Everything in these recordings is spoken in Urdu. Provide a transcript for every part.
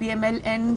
PMLN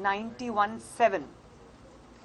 91(7)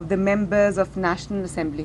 the members of National Assembly।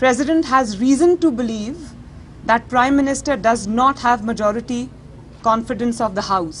President has reason to believe that Prime Minister does not have majority confidence of the House।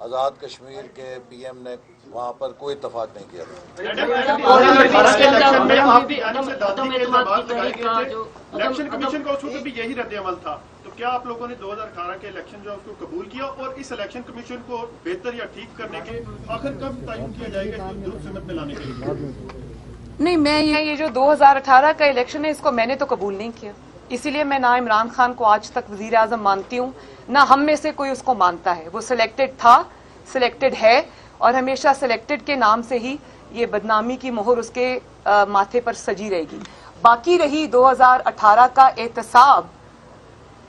Azad Kashmir کے پی ایم نے وہاں پر کوئی اتفاق نہیں کیا تھا. الیکشن کمیشن کا اس وقت بھی یہی رد عمل تھا, تو کیا آپ لوگوں نے 2018 کے الیکشن جو ہے اس کو قبول کیا, اور اس الیکشن کمیشن کو بہتر یا ٹھیک کرنے کے آخر کب تعین کیا جائے گا درست سمت میں لانے کے لیے؟ نہیں, میں یہ جو 2018 کا الیکشن ہے اس کو میں نے تو قبول نہیں کیا, اسی لیے میں نہ عمران خان کو آج تک وزیر اعظم مانتی ہوں, نہ ہم میں سے کوئی اس کو مانتا ہے. وہ سلیکٹڈ تھا, سلیکٹڈ ہے, اور ہمیشہ سلیکٹڈ کے نام سے ہی یہ بدنامی کی مہر اس کے ماتھے پر سجی رہے گی. باقی رہی 2018 کا احتساب,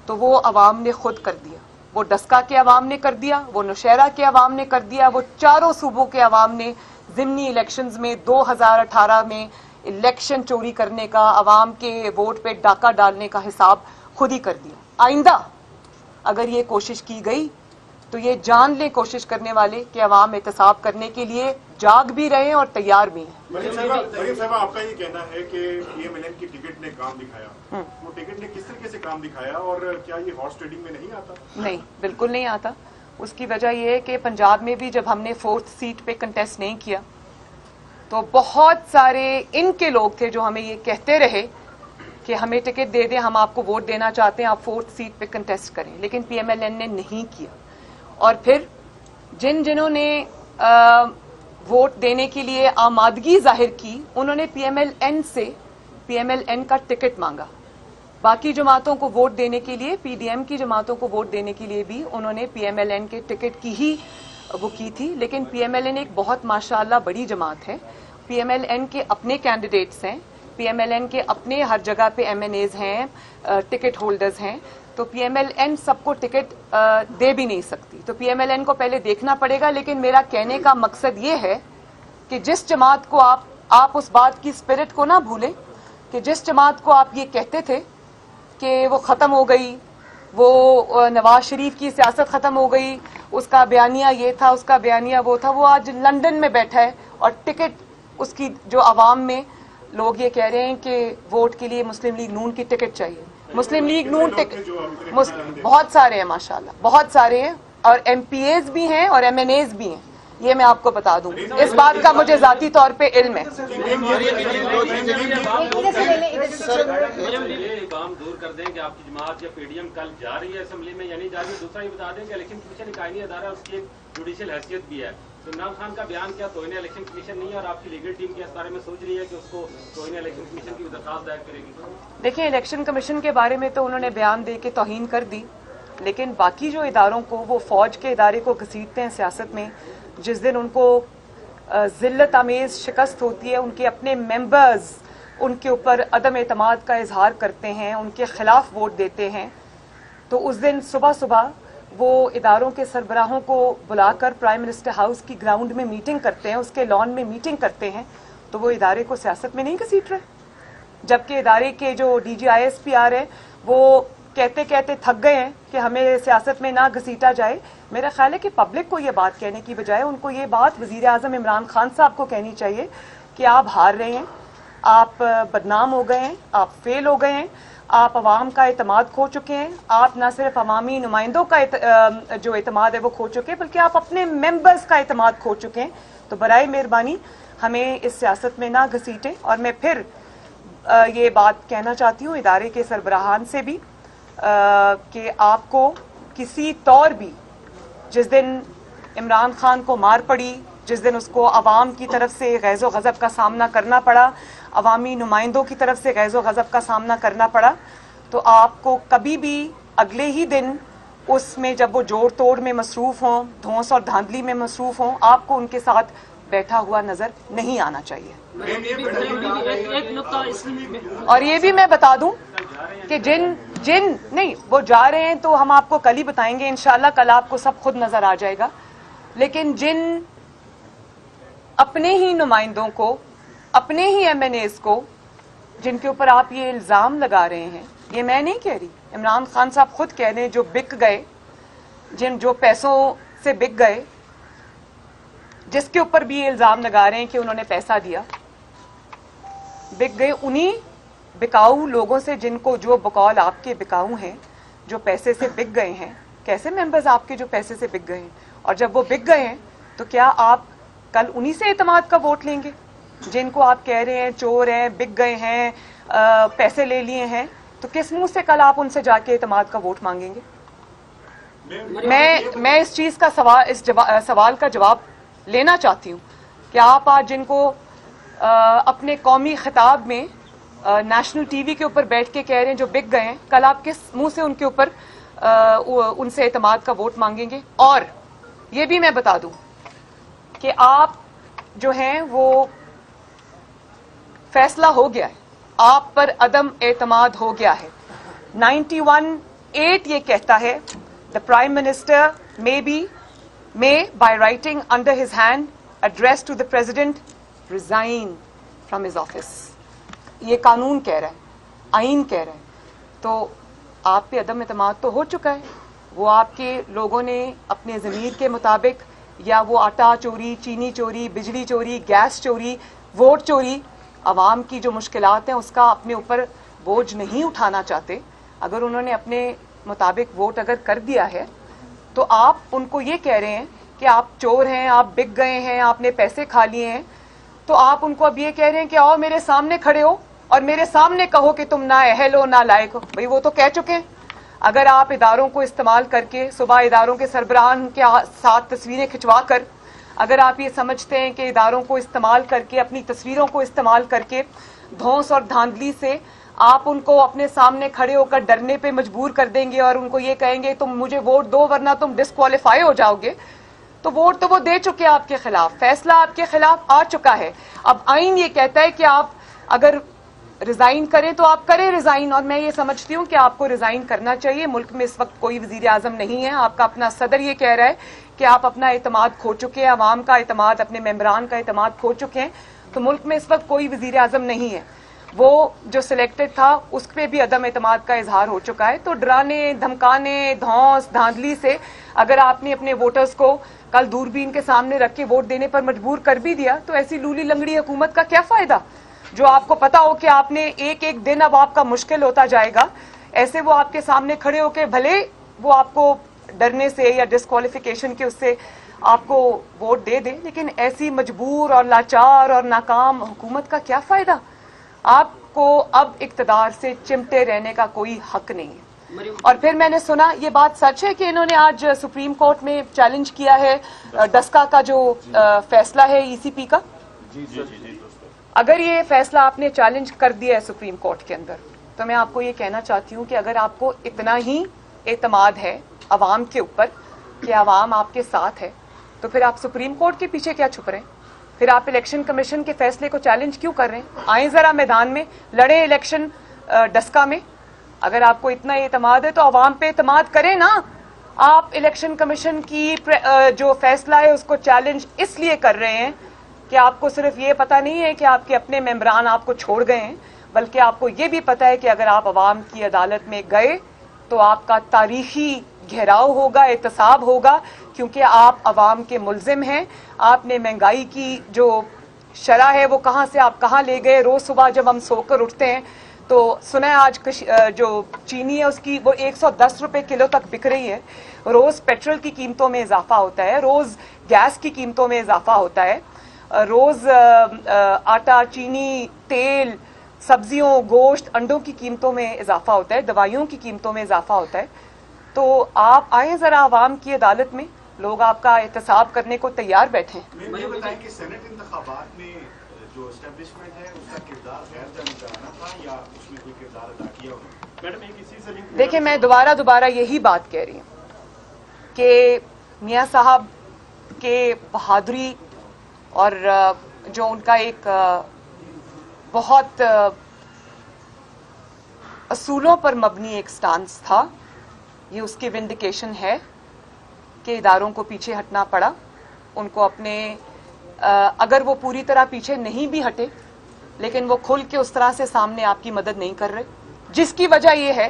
تو وہ عوام نے خود کر دیا, وہ ڈسکا کے عوام نے کر دیا, وہ نوشہرہ کے عوام نے کر دیا, وہ چاروں صوبوں کے عوام نے ضمنی الیکشنز میں 2018 میں الیکشن چوری کرنے کا, عوام کے ووٹ پہ ڈاکہ ڈالنے کا حساب خود ہی کر دیا. آئندہ اگر یہ کوشش کی گئی تو یہ جان لیں کوشش کرنے والے کہ عوام احتساب کرنے کے لیے جاگ بھی رہے ہیں اور تیار بھی ہیں. مریم صاحبہ, آپ کا یہ کہنا ہے کہ PMLN کی ٹکٹ نے کام دکھایا, وہ ٹکٹ نے کس طریقے سے کام دکھایا, اور کیا یہ ہارس ٹریڈنگ میں نہیں آتا؟ نہیں, بالکل نہیں آتا. اس کی وجہ یہ ہے کہ پنجاب میں بھی جب ہم نے 4th سیٹ پہ کنٹیسٹ نہیں کیا تو بہت سارے ان کے لوگ تھے جو ہمیں یہ کہتے رہے کہ ہمیں ٹکٹ دے دیں, ہم آپ کو ووٹ دینا چاہتے ہیں, آپ 4th سیٹ پہ کنٹیسٹ کریں, لیکن PMLN نے نہیں کیا. اور پھر جنہوں نے ووٹ دینے کے لیے آمادگی ظاہر کی انہوں نے PMLN کا ٹکٹ مانگا. باقی جماعتوں کو ووٹ دینے کے لیے, PDM کی جماعتوں کو ووٹ دینے کے لیے بھی انہوں نے PMLN کے ٹکٹ کی ہی وہ کی تھی. لیکن PMLN ایک بہت ماشاءاللہ بڑی جماعت ہے, PMLN کے اپنے کینڈیڈیٹس ہیں, PMLN کے اپنے ہر جگہ پہ MNAs ہیں, ٹکٹ ہولڈرز ہیں, تو PMLN سب کو ٹکٹ دے بھی نہیں سکتی. تو PMLN کو پہلے دیکھنا پڑے گا. لیکن میرا کہنے کا مقصد یہ ہے کہ جس جماعت کو آپ اس بات کی اسپرٹ کو نہ بھولیں کہ جس جماعت کو آپ یہ کہتے تھے کہ وہ ختم ہو گئی, وہ نواز شریف کی سیاست ختم ہو گئی, اس کا بیانیہ یہ تھا, اس کا بیانیہ وہ تھا, وہ آج لندن میں بیٹھا ہے اور ٹکٹ اس کی جو عوام میں لوگ یہ کہہ رہے ہیں کہ ووٹ کے لیے مسلم لیگ نون کی ٹکٹ چاہیے. مسلم لیگ نون ٹکٹ بہت سارے ہیں ماشاءاللہ, بہت سارے ہیں, اور MPAs بھی ہیں اور MNAs بھی ہیں, یہ میں آپ کو بتا دوں. اس بات کا مجھے ذاتی طور پہ علم ہے. کام دور کر دیں کہ آپ کی جماعت یا PDM کل جا رہی ہے اسمبلی میں یا نہیں جا رہی ہے. دوسرا یہ بتا دیں کہ الیکشن کمیشن ایک آئینی ادارہ ہے, اس کی ایک جوڈیشل حیثیت بھی ہے. عمران خان کا بیان کیا توہین الیکشن کمیشن نہیں ہے, اور آپ کی لیگل ٹیم کیا اس بارے میں سوچ رہی ہے کہ اس کو توہین الیکشن کمیشن کی درخواست دائر کرے گی؟ دیکھیں, الیکشن کمیشن کے بارے میں تو انہوں نے بیان دے کے توہین کر دی, لیکن باقی جو اداروں کو, وہ فوج کے ادارے کو گھسیٹتے ہیں سیاست میں. جس دن ان کو ذلت آمیز شکست ہوتی ہے, ان کے اپنے ممبرز ان کے اوپر عدم اعتماد کا اظہار کرتے ہیں, ان کے خلاف ووٹ دیتے ہیں, تو اس دن صبح صبح وہ اداروں کے سربراہوں کو بلا کر پرائم منسٹر ہاؤس کی گراؤنڈ میں میٹنگ کرتے ہیں, اس کے لان میں میٹنگ کرتے ہیں. تو وہ ادارے کو سیاست میں نہیں گھسیٹ رہے, جبکہ ادارے کے جو DG ISP آ رہے ہیں وہ کہتے تھک گئے ہیں کہ ہمیں سیاست میں نہ گھسیٹا جائے. میرا خیال ہے کہ پبلک کو یہ بات کہنے کی بجائے ان کو یہ بات وزیر اعظم عمران خان صاحب کو کہنی چاہیے کہ آپ ہار رہے ہیں, آپ بدنام ہو گئے ہیں, آپ فیل ہو گئے ہیں, آپ عوام کا اعتماد کھو چکے ہیں, آپ نہ صرف عوامی نمائندوں کا جو اعتماد ہے وہ کھو چکے ہیں, بلکہ آپ اپنے ممبرز کا اعتماد کھو چکے ہیں. تو برائے مہربانی ہمیں اس سیاست میں نہ گھسیٹیں. اور میں پھر یہ بات کہنا چاہتی ہوں ادارے کے سربراہان سے بھی کہ آپ کو کسی طور بھی جس دن عمران خان کو مار پڑی, جس دن اس کو عوام کی طرف سے غیظ و غضب کا سامنا کرنا پڑا, عوامی نمائندوں کی طرف سے غیظ و غضب کا سامنا کرنا پڑا, تو آپ کو کبھی بھی اگلے ہی دن اس میں جب وہ جوڑ توڑ میں مصروف ہوں, دھونس اور دھاندلی میں مصروف ہوں, آپ کو ان کے ساتھ بیٹھا ہوا نظر نہیں آنا چاہیے. اور یہ بھی میں بتا دوں کہ جن نہیں وہ جا رہے ہیں تو ہم آپ کو کل ہی بتائیں گے انشاءاللہ, کل آپ کو سب خود نظر آ جائے گا. لیکن جن اپنے ہی نمائندوں کو, اپنے ہی MNAs کو, جن کے اوپر آپ یہ الزام لگا رہے ہیں, یہ میں نہیں کہہ رہی, عمران خان صاحب خود کہہ رہے ہیں, جو بک گئے, جو پیسوں سے بک گئے, جس کے اوپر بھی یہ الزام لگا رہے ہیں کہ انہوں نے پیسہ دیا, بک گئے انہی بکاؤ لوگوں سے, جن کو جو بقول آپ کے بکاؤ ہیں, جو پیسے سے بک گئے ہیں. کیسے ممبرز آپ کے جو پیسے سے بک گئے ہیں, اور جب وہ بک گئے ہیں تو کیا آپ کل انہی سے اعتماد کا ووٹ لیں گے جن کو آپ کہہ رہے ہیں چور ہیں, بک گئے ہیں, پیسے لے لیے ہیں؟ تو کس منہ سے کل آپ ان سے جا کے اعتماد کا ووٹ مانگیں گے؟ میں اس چیز کا سوال کا جواب لینا چاہتی ہوں کہ آپ آج جن کو اپنے قومی خطاب میں نیشنل ٹی وی کے اوپر بیٹھ کے کہہ رہے ہیں جو بک گئے ہیں, کل آپ کس منہ سے ان کے اوپر ان سے اعتماد کا ووٹ مانگیں گے؟ اور یہ بھی میں بتا دوں کہ آپ جو ہیں وہ فیصلہ ہو گیا ہے, آپ پر عدم اعتماد ہو گیا ہے. 91(8) یہ کہتا ہے the Prime Minister may by writing under his hand address to the President resign from his office. یہ قانون کہہ رہا ہے, آئین کہہ رہا ہے. تو آپ پہ عدم اعتماد تو ہو چکا ہے. وہ آپ کے لوگوں نے اپنے ضمیر کے مطابق یا وہ آٹا چوری, چینی چوری, بجلی چوری, گیس چوری, ووٹ چوری, عوام کی جو مشکلات ہیں اس کا اپنے اوپر بوجھ نہیں اٹھانا چاہتے. اگر انہوں نے اپنے مطابق ووٹ اگر کر دیا ہے تو آپ ان کو یہ کہہ رہے ہیں کہ آپ چور ہیں, آپ بک گئے ہیں, آپ نے پیسے کھا لیے ہیں. تو آپ ان کو اب یہ کہہ رہے ہیں کہ آؤ میرے سامنے کھڑے ہو اور میرے سامنے کہو کہ تم نہ اہل ہو نہ لائق ہو. بھئی وہ تو کہہ چکے ہیں. اگر آپ اداروں کو استعمال کر کے صبح اداروں کے سربراہان کے ساتھ تصویریں کھنچوا کر اگر آپ یہ سمجھتے ہیں کہ اداروں کو استعمال کر کے اپنی تصویروں کو استعمال کر کے دھونس اور دھاندلی سے آپ ان کو اپنے سامنے کھڑے ہو کر ڈرنے پہ مجبور کر دیں گے اور ان کو یہ کہیں گے تم مجھے ووٹ دو ورنہ تم ڈسکوالیفائی ہو جاؤ گے, تو ووٹ تو وہ دے چکے آپ کے خلاف, فیصلہ آپ کے خلاف آ چکا ہے. اب آئین یہ کہتا ہے کہ آپ اگر ریزائن کریں تو آپ کریں ریزائن, اور میں یہ سمجھتی ہوں کہ آپ کو ریزائن کرنا چاہیے. ملک میں اس وقت کوئی وزیر اعظم نہیں ہے. آپ کا اپنا صدر یہ کہہ رہا ہے کہ آپ اپنا اعتماد کھو چکے ہیں, عوام کا اعتماد, اپنے ممبران کا اعتماد کھو چکے ہیں. تو ملک میں اس وقت کوئی وزیر اعظم نہیں ہے. وہ جو سلیکٹڈ تھا اس پہ بھی عدم اعتماد کا اظہار ہو چکا ہے. تو ڈرانے, دھمکانے, دھونس, دھاندلی سے اگر آپ نے اپنے ووٹرز کو کل دوربین کے سامنے رکھ کے ووٹ دینے پر مجبور کر بھی دیا تو ایسی لولی لنگڑی حکومت کا کیا فائدہ جو آپ کو پتا ہو کہ آپ نے ایک دن اب آپ کا مشکل ہوتا جائے گا. ایسے وہ آپ کے سامنے کھڑے ہو کے بھلے وہ آپ کو ڈرنے سے یا ڈسکوالیفیکیشن کے اس سے آپ کو ووٹ دے دیں, لیکن ایسی مجبور اور لاچار اور ناکام حکومت کا کیا فائدہ؟ آپ کو اب اقتدار سے چمٹے رہنے کا کوئی حق نہیں ہے. اور پھر میں نے سنا یہ بات سچ ہے کہ انہوں نے آج سپریم کورٹ میں چیلنج کیا ہے ڈسکا کا جو فیصلہ ہے ای سی پی کا. اگر یہ فیصلہ آپ نے چیلنج کر دیا ہے سپریم کورٹ کے اندر تو میں آپ کو یہ کہنا چاہتی ہوں کہ اگر آپ کو اتنا ہی اعتماد ہے عوام کے اوپر کہ عوام آپ کے ساتھ ہے تو پھر آپ سپریم کورٹ کے پیچھے کیا چھپ رہے ہیں؟ پھر آپ الیکشن کمیشن کے فیصلے کو چیلنج کیوں کر رہے ہیں؟ آئیں ذرا میدان میں لڑیں الیکشن ڈسکا میں. اگر آپ کو اتنا اعتماد ہے تو عوام پہ اعتماد کریں نا. آپ الیکشن کمیشن کی جو فیصلہ ہے اس کو چیلنج اس لیے کر رہے ہیں کہ آپ کو صرف یہ پتہ نہیں ہے کہ آپ کے اپنے ممبران آپ کو چھوڑ گئے ہیں, بلکہ آپ کو یہ بھی پتہ ہے کہ اگر آپ عوام کی عدالت میں گئے تو آپ کا تاریخی گھیراؤ ہوگا, احتساب ہوگا, کیونکہ آپ عوام کے ملزم ہیں. آپ نے مہنگائی کی جو شرح ہے وہ کہاں سے آپ کہاں لے گئے. روز صبح جب ہم سو کر اٹھتے ہیں تو سنا ہے آج جو چینی ہے اس کی وہ 110 روپے کلو تک بک رہی ہے. روز پیٹرول کی قیمتوں میں اضافہ ہوتا ہے, روز گیس کی قیمتوں میں اضافہ ہوتا ہے, روز آٹا, چینی, تیل, سبزیوں, گوشت, انڈوں کی قیمتوں میں اضافہ ہوتا ہے, دوائیوں کی قیمتوں میں اضافہ ہوتا ہے. تو آپ آئیں ذرا عوام کی عدالت میں, لوگ آپ کا احتساب کرنے کو تیار بیٹھے ہیں. مجھے بتائیں کہ سینٹ انتخابات میں جو اسٹیبلشمنٹ ہے اس کا کردار غیر جانبدارانہ تھا یا اس میں کوئی کردار ادا کیا ہوگا؟ میڈم ایک اسی سے لنک دیکھیں میں دوبارہ یہی بات کہہ رہی ہوں کہ میاں صاحب کے بہادری اور جو ان کا ایک بہت اصولوں پر مبنی ایک سٹانس تھا, یہ اس کی ونڈیکیشن ہے کہ اداروں کو پیچھے ہٹنا پڑا. ان کو اپنے اگر وہ پوری طرح پیچھے نہیں بھی ہٹے لیکن وہ کھل کے اس طرح سے سامنے آپ کی مدد نہیں کر رہے, جس کی وجہ یہ ہے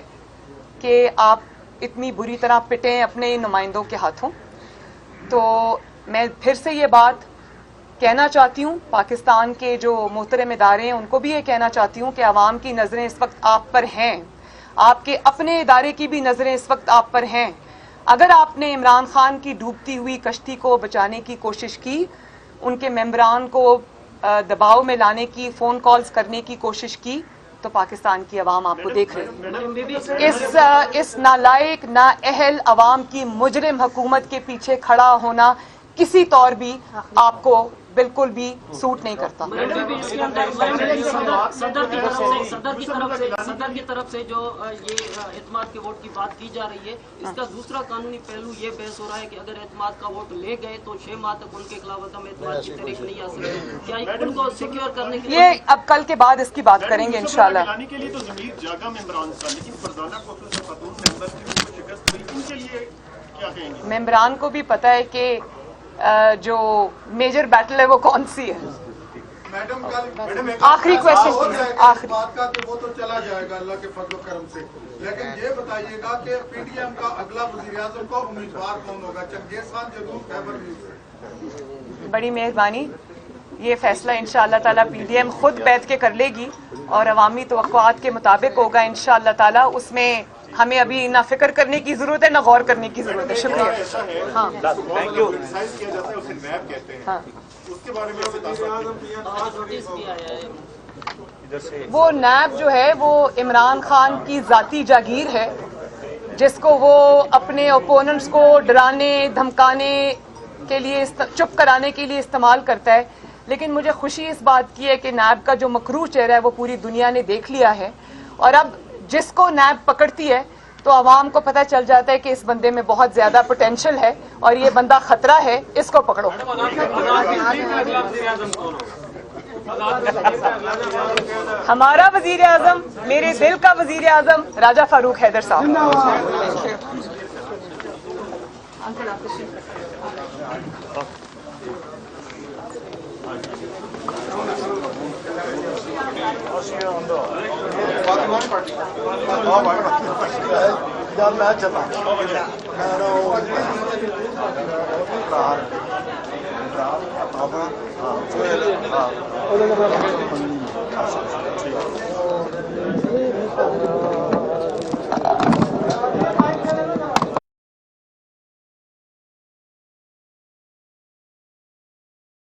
کہ آپ اتنی بری طرح پٹیں اپنے نمائندوں کے ہاتھوں. تو میں پھر سے یہ بات کہنا چاہتی ہوں, پاکستان کے جو محترم ادارے ہیں ان کو بھی یہ کہنا چاہتی ہوں کہ عوام کی نظریں اس وقت آپ پر ہیں, آپ کے اپنے ادارے کی بھی نظریں اس وقت آپ پر ہیں. اگر آپ نے عمران خان کی ڈوبتی ہوئی کشتی کو بچانے کی کوشش کی، ان کے ممبران کو دباؤ میں لانے کی، فون کالز کرنے کی کوشش کی، تو پاکستان کی عوام آپ کو دیکھ رہی ہے۔ اس نالائق نااہل عوام کی مجرم حکومت کے پیچھے کھڑا ہونا کسی طور بھی آپ کو بالکل بھی سوٹ نہیں کرتا۔ صدر کی طرف سے جو یہ اعتماد کے ووٹ کی بات کی جا رہی ہے، اس کا دوسرا قانونی پہلو یہ بحث ہو رہا ہے کہ اگر اعتماد کا ووٹ لے گئے تو 6 ماہ تک ان کے خلاف عدم اعتماد کی تحریک نہیں آ سکتی، کیا ان کو سیکیور کرنے کے لیے یہ اب کل کے بعد اس کی بات کریں گے انشاءاللہ۔ لانے کے لیے تو ضمیر جاگا ممبران تھا، لیکن فرزانہ کوثر سے خاتون ممبر کی ان کو شکست ہوئی، ان کے لیے کیا کہیں گے؟ ممبران کو بھی پتہ ہے کہ جو میجر بیٹل ہے وہ کون سی ہے۔ آخری کوشچن آخری بات کا کہ وہ تو چلا جائے گا اللہ کے فضل و کرم سے، لیکن یہ بتائیے گا کہ پی ڈی ایم کا اگلا وزیر اعظم کا امیدوار کون ہوگا؟ چنگیز خان جدوں خیبر نیوز سے؟ بڑی مہربانی، یہ فیصلہ انشاءاللہ تعالیٰ پی ڈی ایم خود بیٹھ کے کر لے گی اور عوامی توقعات کے مطابق ہوگا انشاءاللہ تعالیٰ۔ اس میں ہمیں ابھی نہ فکر کرنے کی ضرورت ہے نہ غور کرنے کی ضرورت ہے۔ شکریہ۔ ہاں ہاں، وہ نیب جو ہے وہ عمران خان کی ذاتی جاگیر ہے، جس کو وہ اپنے اوپوننٹس کو ڈرانے دھمکانے کے لیے چپ کرانے کے لیے استعمال کرتا ہے۔ لیکن مجھے خوشی اس بات کی ہے کہ نیب کا جو مکروہ چہرہ ہے وہ پوری دنیا نے دیکھ لیا ہے، اور اب جس کو نیب پکڑتی ہے تو عوام کو پتہ چل جاتا ہے کہ اس بندے میں بہت زیادہ پوٹینشل ہے اور یہ بندہ خطرہ ہے، اس کو پکڑو۔ ہمارا وزیر اعظم، میرے دل کا وزیر اعظم راجہ فاروق حیدر صاحب۔ میں